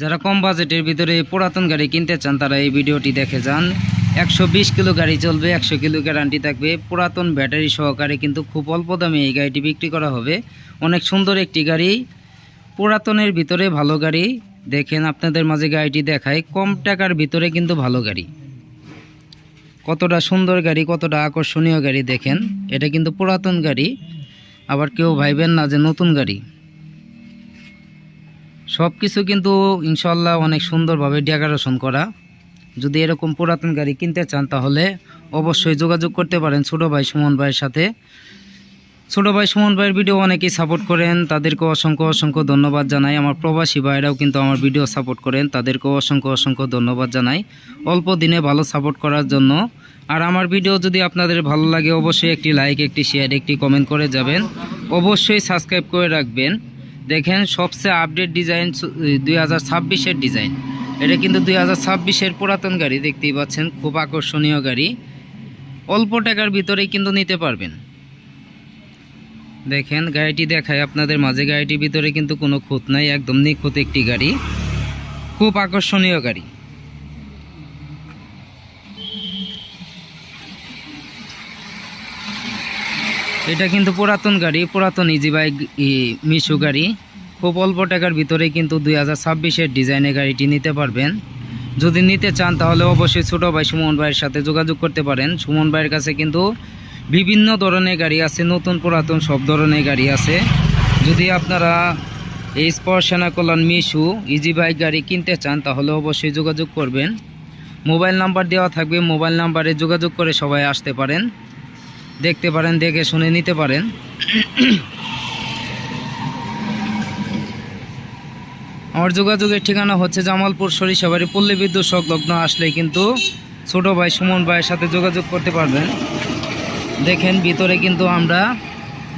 যারা কম বাজেটের ভিতরে পুরাতন গাড়ি কিনতে চান তারা এই ভিডিওটি দেখে যান। 120 কিলো গাড়ি চলবে, 100 কিলো গ্যারান্টি থাকবে, পুরাতন ব্যাটারি সহকারে কিন্তু খুব অল্প দামে এই গাড়িটি বিক্রি করা হবে। অনেক সুন্দর একটি গাড়ি, পুরাতনের ভিতরে ভালো গাড়ি। দেখেন আপনাদের মাঝে গাড়িটি দেখায়, কম টাকার ভিতরে কিন্তু ভালো গাড়ি। কতটা সুন্দর গাড়ি, কতটা আকর্ষণীয় গাড়ি দেখেন। এটা কিন্তু পুরাতন গাড়ি, আবার কেউ ভাইবেন না যে নতুন গাড়ি। সব কিছু কিন্তু ইনশাল্লাহ অনেক সুন্দরভাবে ডেকোরেশন করা। যদি এরকম পুরাতন গাড়ি কিনতে চান তাহলে অবশ্যই যোগাযোগ করতে পারেন ছোটো ভাই সুমন ভাইয়ের সাথে। ছোটো ভাই সুমন ভাইয়ের ভিডিও অনেকেই সাপোর্ট করেন, তাদেরকে অসংখ্য অসংখ্য ধন্যবাদ জানাই। আমার প্রবাসী ভাইরাও কিন্তু আমার ভিডিও সাপোর্ট করেন, তাদেরকেও অসংখ্য অসংখ্য ধন্যবাদ জানাই অল্প দিনে ভালো সাপোর্ট করার জন্য। আর আমার ভিডিও যদি আপনাদের ভালো লাগে অবশ্যই একটি লাইক, একটি শেয়ার, একটি কমেন্ট করে যাবেন। অবশ্যই সাবস্ক্রাইব করে রাখবেন। দেখেন সবচেয়ে আপডেট ডিজাইন 2026-এর ডিজাইন। এটা কিন্তু 2026-এর পুরাতন গাড়ি, দেখতেই পাচ্ছেন। খুব আকর্ষণীয় গাড়ি, অল্প টাকার ভিতরেই কিন্তু নিতে পারবেন। দেখেন গাড়িটি দেখায় আপনাদের মাঝে, গাড়িটির ভিতরে কিন্তু কোনো খুঁত নাই, একদম নিখুঁত একটি গাড়ি, খুব আকর্ষণীয় গাড়ি। এটা কিন্তু পুরাতন গাড়ি, পুরাতন ইজি বাইক মিশু গাড়ি। খুব অল্প টাকার ভিতরে কিন্তু 2026-এর ডিজাইনের গাড়িটি নিতে পারবেন। যদি নিতে চান তাহলে অবশ্যই ছোটো ভাই সুমন ভাইয়ের সাথে যোগাযোগ করতে পারেন। সুমন ভাইয়ের কাছে কিন্তু বিভিন্ন ধরনের গাড়ি আছে, নতুন পুরাতন সব ধরনের গাড়ি আছে। যদি আপনারা এই স্পর্শনা কল্যাণ মিশু ইজি বাইক গাড়ি কিনতে চান তাহলে অবশ্যই যোগাযোগ করবেন। মোবাইল নাম্বার দেওয়া থাকবে, মোবাইল নাম্বারে যোগাযোগ করে সবাই আসতে পারেন, দেখতে পারেন, দেখে শুনে নিতে পারেন। আমার যোগাযোগের ঠিকানা হচ্ছে জামালপুর সরিষাবাড়ি পল্লী বিদ্যুৎ সংলগ্ন। আসলেই কিন্তু ছোটো ভাই সুমন ভাইয়ের সাথে যোগাযোগ করতে পারবেন। দেখেন ভিতরে কিন্তু আমরা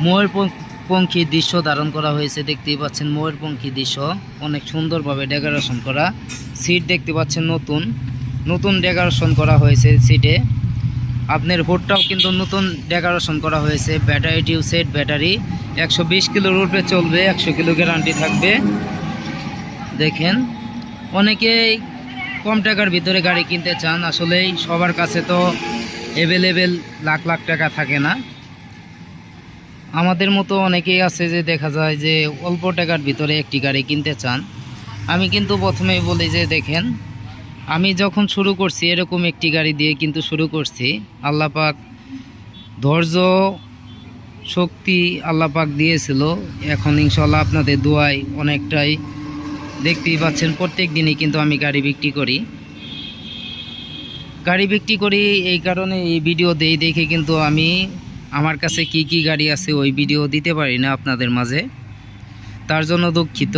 ময়ূরপঙ্খী দৃশ্য ধারণ করা হয়েছে, দেখতেই পাচ্ছেন। ময়ূরপঙ্খী দৃশ্য অনেক সুন্দরভাবে ডেকোরেশন করা। সিট দেখতে পাচ্ছেন, নতুন নতুন ডেকোরেশন করা হয়েছে সিটে। আপনার হুডটাও কিন্তু নতুন ডেকোরেশন করা হয়েছে। ব্যাটারি টিউ সেট ব্যাটারি, 120 কিলোর উপরে চলবে, 100 কিলো গ্যারান্টি থাকবে। দেখেন অনেকেই কম টাকার ভিতরে গাড়ি কিনতে চান, আসলেই সবার কাছে তো অ্যাভেলেবেল লাখ লাখ টাকা থাকে না। আমাদের মতো অনেকেই আছে যে দেখা যায় যে অল্প টাকার ভিতরে একটি গাড়ি কিনতে চান। আমি কিন্তু প্রথমেই বলি যে দেখেন, আমি যখন শুরু করছি এরকম একটি গাড়ি দিয়ে কিন্তু শুরু করছি। আল্লাহ পাক ধৈর্য শক্তি আল্লাহ পাক দিয়েছিল। এখন ইনশাল্লাহ আপনাদের দোয়ায় অনেকটাই, দেখতেই পাচ্ছেন প্রত্যেক দিনই কিন্তু আমি গাড়ি বিক্রি করি। এই কারণে এই ভিডিও দেই, দেখে কিন্তু আমি আমার কাছে কি কি গাড়ি আছে ওই ভিডিও দিতে পারি না আপনাদের মাঝে, তার জন্য দুঃখিত।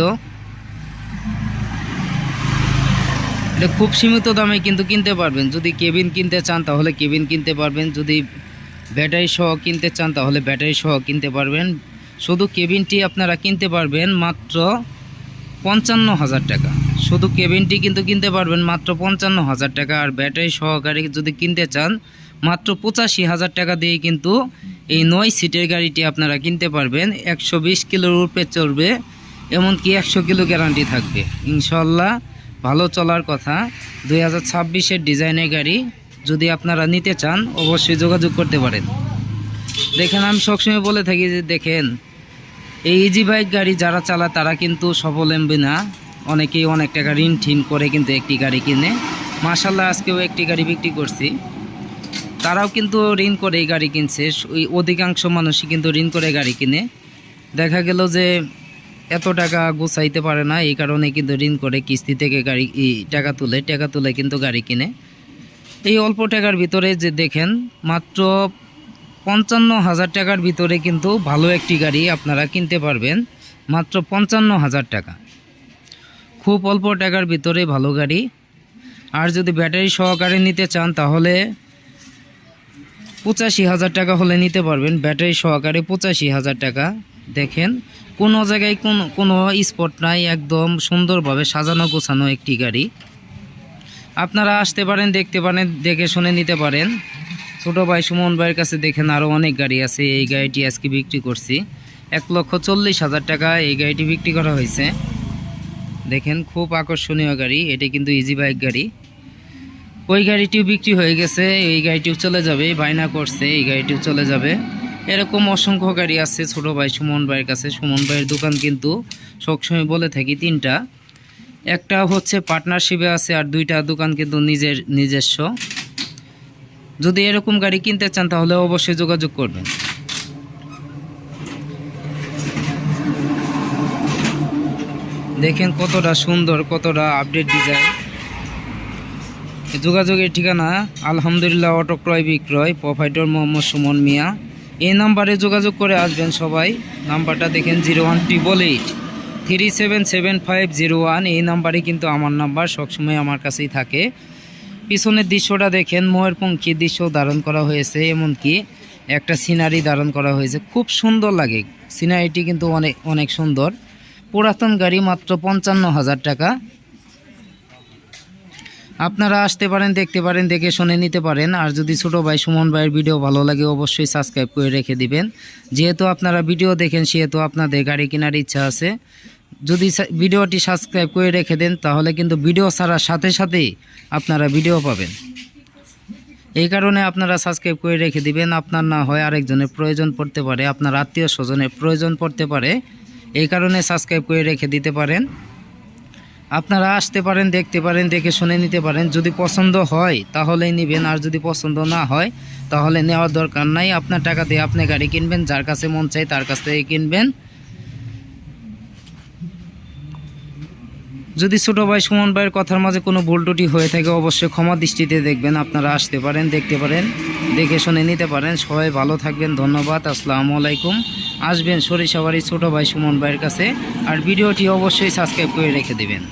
এটা খুব সীমিত দামে কিন্তু কিনতে পারবেন। যদি কেবিন কিনতে চান তাহলে কেবিন কিনতে পারবেন, যদি ব্যাটারি সহ কিনতে চান তাহলে ব্যাটারি সহ কিনতে পারবেন। শুধু কেবিনটি আপনারা কিনতে পারবেন মাত্র 55,000 টাকা। শুধু কেবিনটি কিন্তু কিনতে পারবেন মাত্র 55,000 টাকা। আর ব্যাটারি সহকারে যদি কিনতে চান মাত্র 85,000 টাকা দিয়ে কিন্তু এই 9 সিটের গাড়িটি আপনারা কিনতে পারবেন। 120 কিলোর উপরে চলবে, এমনকি 100 কিলো গ্যারান্টি থাকবে ইনশাল্লাহ। ভালো চলার কথা, 2026-এর ডিজাইনের গাড়ি যদি আপনারা নিতে চান অবশ্যই যোগাযোগ করতে পারেন। দেখেন আমি সবসময় বলে থাকি যে দেখেন এই ইজি বাইক গাড়ি যারা চালায় তারা কিন্তু স্বাবলম্বী না। অনেকেই অনেক টাকা ঋণ ঠিন করে কিন্তু একটি গাড়ি কিনে। মাশাল্লাহ আজকেও একটি গাড়ি বিক্রি করছি, তারাও কিন্তু ঋণ করে এই গাড়ি কিনছে। ওই অধিকাংশ মানুষই কিন্তু ঋণ করে গাড়ি কিনে। দেখা গেল যে এত টাকা গুছাইতে পারে না, এই কারণে কিন্তু ঋণ করে কিস্তি থেকে গাড়ি টাকা তুলে কিন্তু গাড়ি কিনে। এই অল্প টাকার ভিতরে যে দেখেন মাত্র 55,000 টাকার ভিতরে কিন্তু ভালো একটি গাড়ি আপনারা কিনতে পারবেন। মাত্র 55,000 টাকা, খুব অল্প টাকার ভিতরে ভালো গাড়ি। আর যদি ব্যাটারি সহকারে নিতে চান তাহলে 85,000 টাকা হলে নিতে পারবেন। ব্যাটারি সহকারে 85,000 টাকা। দেখেন কোনো জায়গায় কোনো স্পট নাই, একদম সুন্দরভাবে সাজানো গোছানো একটি গাড়ি। আপনারা আসতে পারেন, দেখতে পারেন, দেখে শুনে নিতে পারেন। ছোটো ভাই সুমন ভাইয়ের কাছে দেখেন আরও অনেক গাড়ি আছে। এই গাড়িটি আজকে বিক্রি করছি 1,40,000 টাকা। এই গাড়িটি বিক্রি করা হয়েছে। দেখেন খুব আকর্ষণীয় গাড়ি, এটি কিন্তু ইজি বাইক গাড়ি। ওই গাড়িটিও বিক্রি হয়ে গেছে, এই গাড়িটিও চলে যাবে, বায়না করছে এই গাড়িটিও চলে যাবে। এরকম অসংখ্য গাড়ি আছে ছোট ভাই সুমন ভাইয়ের কাছে। সুমন ভাইয়ের দোকান কিন্তু সবসময় বলে থাকি তিনটা, একটা হচ্ছে পার্টনারশিপে আছে আর দুইটা দোকান কিন্তু নিজস্ব। যদি এরকম গাড়ি কিনতে চান তাহলে অবশ্যই যোগাযোগ করবেন। দেখেন কতটা সুন্দর, কতটা আপডেট ডিজাইন। যোগাযোগের ঠিকানা আলহামদুলিল্লাহ অটো ক্রয় বিক্রয়, প্রোপাইটর মোহাম্মদ সুমন মিয়া। এই নাম্বারে যোগাযোগ করে আসবেন সবাই। নাম্বারটা দেখেন 01888377501। এই নাম্বারে কিন্তু আমার নাম্বার সবসময় আমার কাছেই থাকে। পিছনের দৃশ্যটা দেখেন, ময়ূরপঙ্খী দৃশ্য ধারণ করা হয়েছে, এমনকি একটা সিনারি ধারণ করা হয়েছে, খুব সুন্দর লাগে। সিনারিটি কিন্তু অনেক সুন্দর। পুরাতন গাড়ি, মাত্র 55,000 টাকা। আপনারা আসতে পারেন, দেখতে পারেন, দেখে শুনে নিতে পারেন। আর যদি ছোটো ভাই সুমন ভাইয়ের ভিডিও ভালো লাগে অবশ্যই সাবস্ক্রাইব করে রেখে দিবেন। যেহেতু আপনারা ভিডিও দেখেন সেহেতু আপনাদের গাড়ি কেনার ইচ্ছা আছে। যদি ভিডিওটি সাবস্ক্রাইব করে রেখে দেন তাহলে কিন্তু ভিডিও ছাড়ার সাথে সাথেই আপনারা ভিডিও পাবেন। এই কারণে আপনারা সাবস্ক্রাইব করে রেখে দিবেন। আপনার না হয় আরেকজনের প্রয়োজন পড়তে পারে, আপনার আত্মীয় স্বজনের প্রয়োজন পড়তে পারে, এই কারণে সাবস্ক্রাইব করে রেখে দিতে পারেন। আপনারা আসতে পারেন, দেখতে পারেন, দেখে শুনে নিতে পারেন। যদি পছন্দ হয় তাহলেই নেবেন, আর যদি পছন্দ না হয় তাহলে নেওয়ার দরকার নাই। আপনার টাকা দিয়ে আপনি গাড়ি কিনবেন, যার কাছে মন চাই তার কাছ থেকে কিনবেন। যদি ছোটো ভাই সুমন ভাইয়ের কথার মাঝে কোনো ভুল ত্রুটি হয়ে থাকে অবশ্যই ক্ষমা দৃষ্টিতে দেখবেন। আপনারা আসতে পারেন, দেখতে পারেন, দেখে শুনে নিতে পারেন। সবাই ভালো থাকবেন, ধন্যবাদ, আসসালামু আলাইকুম। আসবেন সরিষাবাড়ি ছোটো ভাই সুমন ভাইয়ের কাছে, আর ভিডিওটি অবশ্যই সাবস্ক্রাইব করে রেখে দেবেন।